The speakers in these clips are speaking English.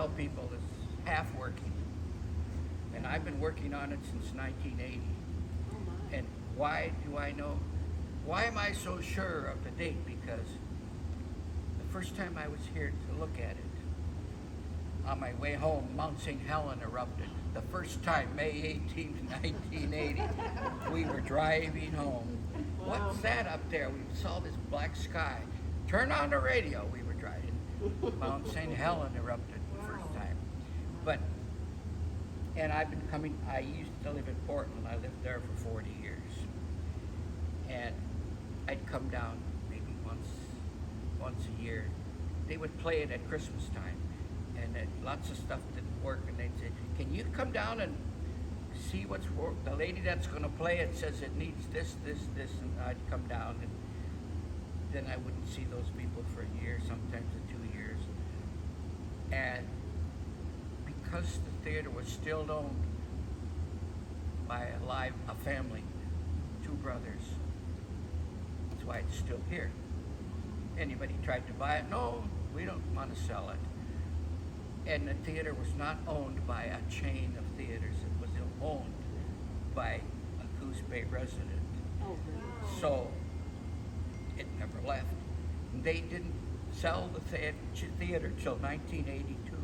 tell people is half working. And I've been working on it since 1980. Oh my. And why do I know? Why am I so sure of the date? Because the first time I was here to look at it, on my way home, Mount St. Helen erupted. The first time, May 18th, 1980, we were driving home. Wow. What's that up there? We saw this black sky. Turn on the radio. We were driving. Mount St. Helen erupted the first time. But, and I've been coming, I used to live in Portland. I lived there for 40 years. And I'd come down maybe once a year. They would play it at Christmas time. And lots of stuff didn't work. And they'd say, can you come down and see what's wrong? The lady that's going to play it says it needs this. And I'd come down, and then I wouldn't see those people for a year, sometimes 2 years. And because the theater was still owned by a family, two brothers, that's why it's still here. Anybody tried to buy it? No, we don't want to sell it. And the theater was not owned by a chain of theaters. It was owned by a Coos Bay resident. Oh, wow. So it never left. They didn't sell the theater till 1982.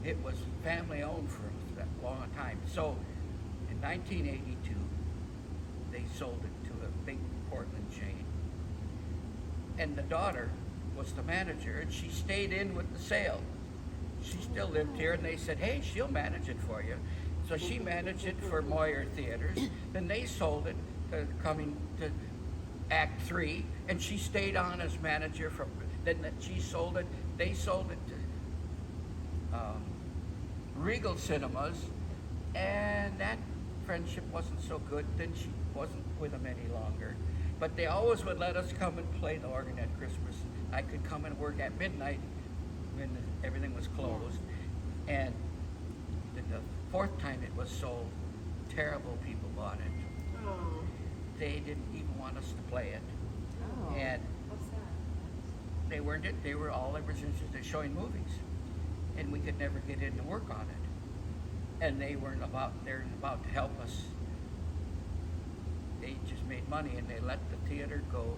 It was family owned for that long time. So in 1982, they sold it to a big Portland chain. And the daughter was the manager, and she stayed in with the sale. She still lived here, and they said, hey, she'll manage it for you. So she managed it for Moyer Theaters. Then they sold it, coming to Act 3, and she stayed on as manager from, then she sold it, they sold it to Regal Cinemas, and that friendship wasn't so good. Then she wasn't with them any longer. But they always would let us come and play the organ at Christmas. I could come and work at midnight when everything was closed. And the fourth time it was sold, terrible people bought it. Oh. They didn't even want us to play it. Oh. And What's that? they were all ever since they're showing movies. And we could never get in to work on it. And they're about to help us. They just made money, and they let the theater go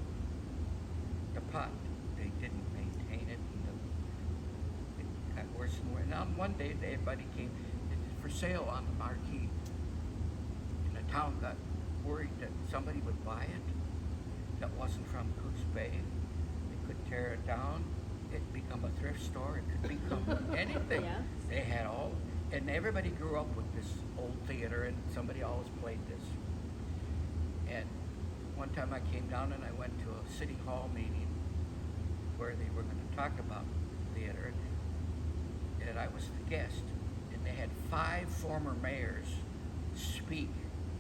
to pot. They didn't maintain it, and it got worse and worse. Now one day everybody came for sale on the marquee, and the town got worried that somebody would buy it that wasn't from Coos Bay. They could tear it down. It'd become a thrift store. It could become anything. Yeah. They had all, and everybody grew up with this old theater, and somebody always played this. And one time I came down and I went to a city hall meeting where they were going to talk about theater, and I was the guest. And they had 5 former mayors speak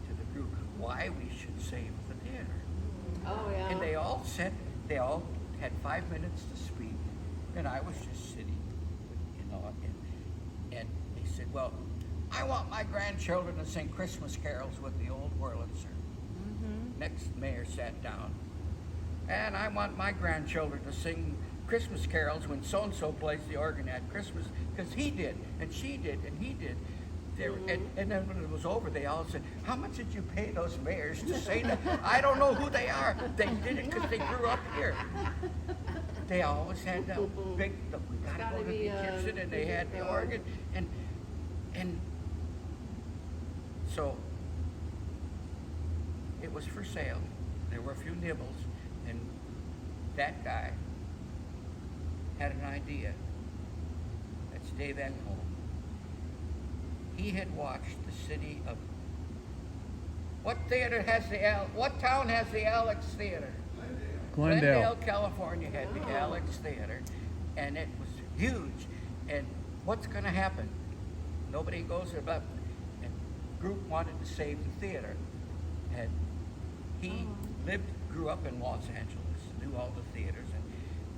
to the group why we should save the theater. Oh, yeah. And they all had 5 minutes to speak, and I was just sitting, and they said, well, I want my grandchildren to sing Christmas carols with the old Wurlitzer. Next mayor sat down, and I want my grandchildren to sing Christmas carols when so-and-so plays the organ at Christmas, because he did, and she did, and he did. And then when it was over, they all said, how much did you pay those mayors to say that? I don't know who they are. They did it because they grew up here. They always had that big, we gotta go to the kitchen, and they had the organ, and so it was for sale. There were a few nibbles, and that guy had an idea. That's Dave Ekholm. He had watched the city of, what town has the Alex Theater? Glendale, California had the Alex Theater, and it was huge. And what's going to happen? Nobody goes about, and group wanted to save the theater. And he grew up in Los Angeles, knew all the theaters, and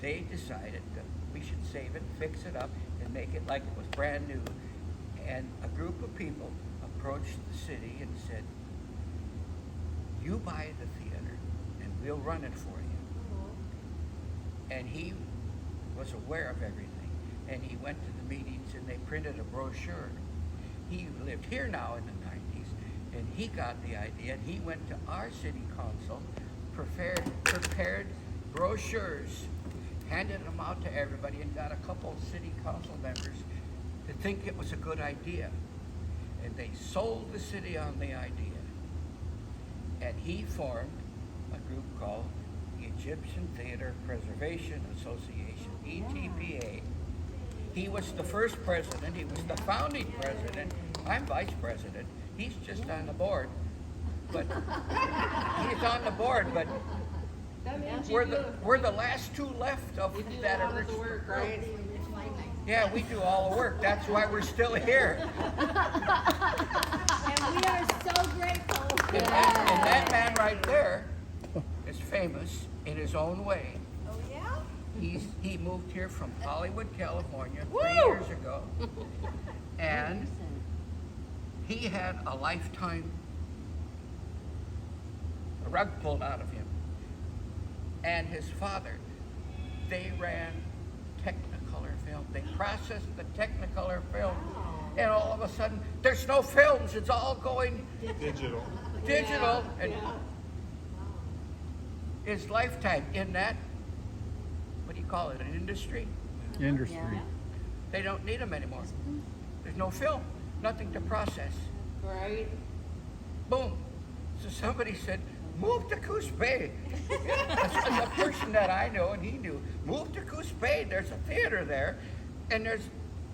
they decided that we should save it, fix it up, and make it like it was brand new. And a group of people approached the city and said, you buy the theater, and we'll run it for you. And he was aware of everything. and he went to the meetings and they printed a brochure. He lived here now in the 90s, and he got the idea, and he went to our city council, prepared brochures, handed them out to everybody, and got a couple city council members to think it was a good idea. And they sold the city on the idea. And he formed a group called the Egyptian Theater Preservation Association, ETPA. He was the first president. He was the founding president. I'm vice president. He's just on the board. But he's on the board, but we're the last two left of that original work, right? Yeah, we do all the work. That's why we're still here. And we are so grateful. And that man right there is famous in his own way. Oh, yeah? He moved here from Hollywood, California 3 Woo! years ago. And he had a lifetime rug pulled out of him. And his father, they ran Technicolor film. They processed the Technicolor film. And all of a sudden, there's no films. It's all going Digital. digital. And his lifetime in that, what do you call it, an industry? Industry. They don't need them anymore. There's no film, nothing to process. Right? Boom. So somebody said, move to Coos Bay. A person that I know and he knew, move to Coos Bay. There's a theater there, and there's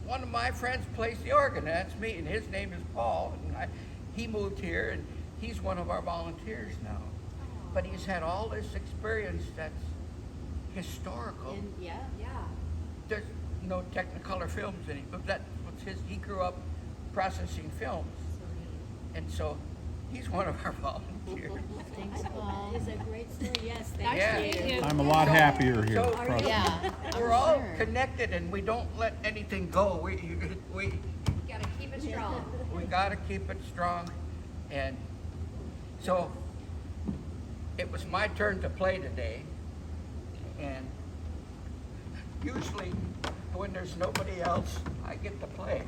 one of my friends plays the organ. That's me, and his name is Paul. And he moved here, and he's one of our volunteers now. But he's had all this experience that's historical. Yeah. There's no Technicolor films anymore. That was his. He grew up processing films, and so he's one of our volunteers. Thanks, Paul. It's a great story. Yes, thank Yeah. you. I'm a lot happier here. So- trust me. Yeah. We're all connected, and we don't let anything go. We Gotta keep it strong. we got to keep it strong, and so it was my turn to play today, and usually when there's nobody else, I get to play.